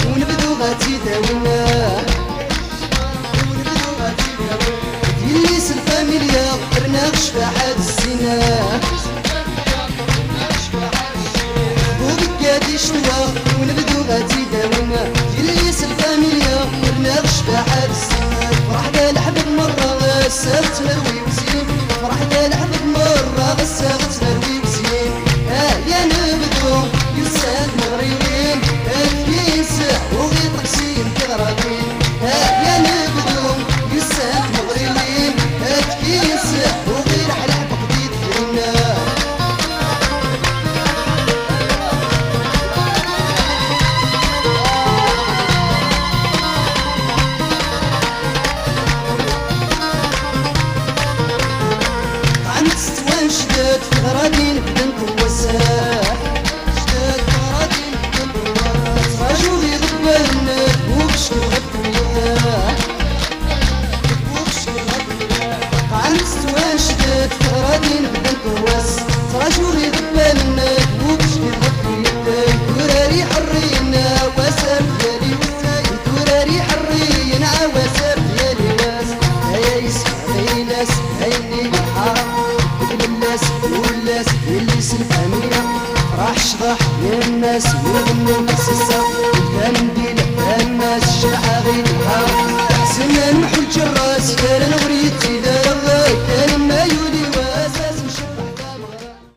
ونبدو غادي داوينا يليس الفاميليا رناغ شفاحات الزنا وبكادي شتوا ونبدو غادي داوينا يليس الفاميليا رناغ شفاحات الزنا فرح دا الحبب مرة غساغت نروي وزين فرح دا الحبب مرة غساغت نروي وزين يا نبدو يساد مغريين كيسع وغي طقسين كغراضين يا نبدو يساد مغريين كيسع وغي لحلح بقديد فينا شداد في غرادي نبدا نتوسع شداد في غرادي نبدا نتوسع راجو غي ضبالنا وبشكل غدويا قعن ستوان شداد في غرادي نبدا نتوسع راجو غي ضبالنا وبشكل غدويا دوراري حرينا واسر ديالي وساي دوراري حرينا واسر ديالي واس هيا يسمعني ناس هيني بالحرام الناس والناس اللي سلفانية راح شضح للناس وغنو كسسة الفنديل الناس شعاغي